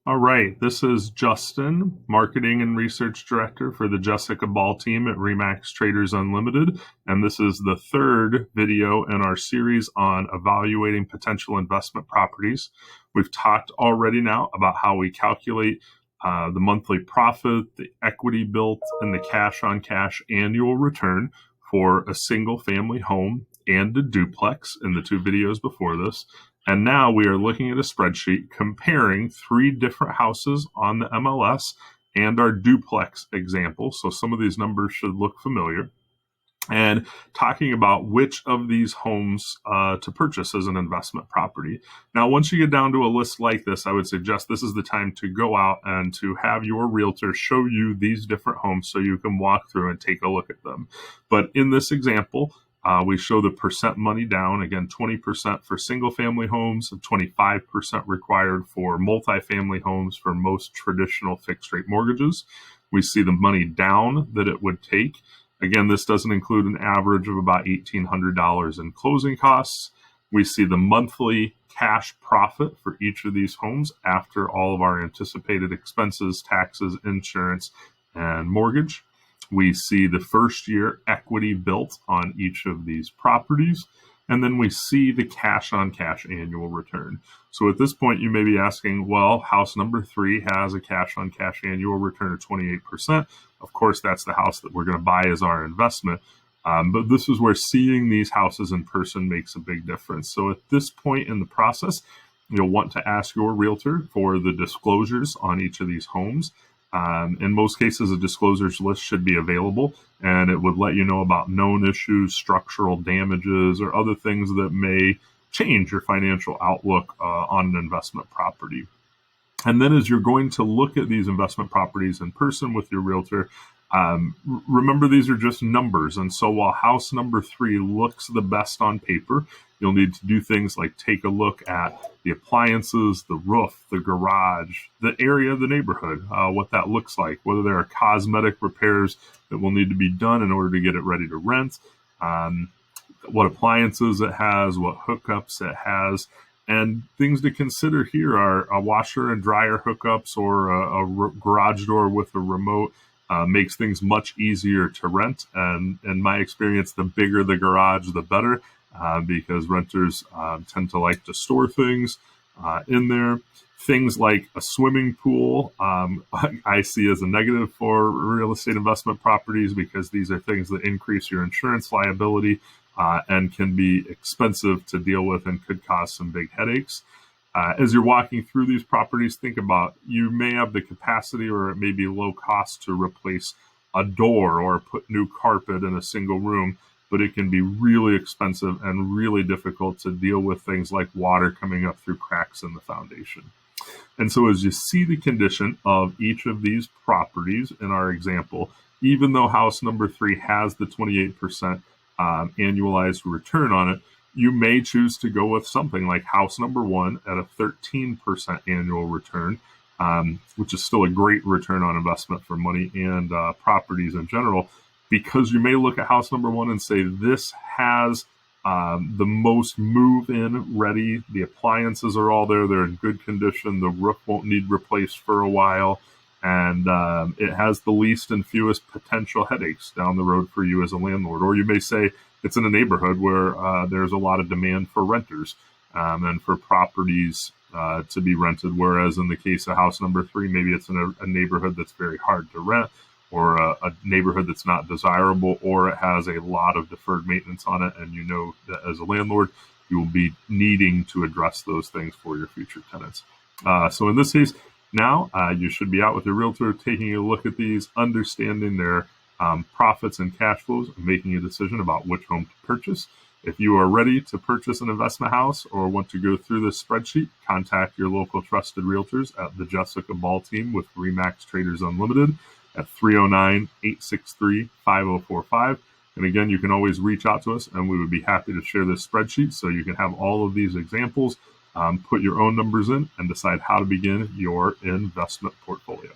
All right, this is Justin, Marketing and Research Director for the Jessica Ball team at REMAX Traders Unlimited, and this is the third video in our series on evaluating potential investment properties. We've talked already now about how we calculate the monthly profit, the equity built, and the cash-on-cash annual return for a single-family home and a duplex in the two videos before this. And now we are looking at a spreadsheet comparing three different houses on the MLS and our duplex example. So some of these numbers should look familiar. And talking about which of these homes to purchase as an investment property. Now, once you get down to a list like this, I would suggest this is the time to go out and to have your realtor show you these different homes so you can walk through and take a look at them. But in this example, we show the percent money down, again, 20% for single family homes and 25% required for multifamily homes for most traditional fixed rate mortgages. We see the money down that it would take. Again, this doesn't include an average of about $1,800 in closing costs. We see the monthly cash profit for each of these homes after all of our anticipated expenses, taxes, insurance, and mortgage. We see the first year equity built on each of these properties, and then we see the cash-on-cash annual return. So at this point, you may be asking, well, house number 3 has a cash-on-cash annual return of 28%. Of course, that's the house that we're going to buy as our investment. But this is where seeing these houses in person makes a big difference. So at this point in the process, you'll want to ask your realtor for the disclosures on each of these homes. In most cases, a disclosures list should be available, and it would let you know about known issues, structural damages, or other things that may change your financial outlook on an investment property. And then as you're going to look at these investment properties in person with your realtor, remember these are just numbers. And so while house number 3 looks the best on paper, you'll need to do things like take a look at the appliances, the roof, the garage, the area of the neighborhood, what that looks like, whether there are cosmetic repairs that will need to be done in order to get it ready to rent, what appliances it has, what hookups it has. And things to consider here are a washer and dryer hookups or a garage door with a remote. Makes things much easier to rent. And in my experience, the bigger the garage, the better, because renters tend to like to store things in there. Things like a swimming pool, I see as a negative for real estate investment properties because these are things that increase your insurance liability and can be expensive to deal with and could cause some big headaches. As you're walking through these properties, think about you may have the capacity or it may be low cost to replace a door or put new carpet in a single room, but it can be really expensive and really difficult to deal with things like water coming up through cracks in the foundation. And so as you see the condition of each of these properties in our example, even though house number 3 has the 28% annualized return on it, you may choose to go with something like house number 1 at a 13% annual return, which is still a great return on investment for money and properties in general, because you may look at house number 1 and say, this has the most move-in ready. The appliances are all there. They're in good condition. The roof won't need replaced for a while. And it has the least and fewest potential headaches down the road for you as a landlord. Or you may say, it's in a neighborhood where there's a lot of demand for renters and for properties to be rented. Whereas in the case of house number 3, maybe it's in a neighborhood that's very hard to rent, or a neighborhood that's not desirable, or it has a lot of deferred maintenance on it. And you know that as a landlord, you will be needing to address those things for your future tenants. So in this case, now you should be out with your realtor, taking a look at these, understanding their profits and cash flows, and making a decision about which home to purchase. If you are ready to purchase an investment house or want to go through this spreadsheet, contact your local trusted realtors at the Jessica Ball team with REMAX Traders Unlimited at 309-863-5045. And again, you can always reach out to us and we would be happy to share this spreadsheet so you can have all of these examples, put your own numbers in, and decide how to begin your investment portfolio.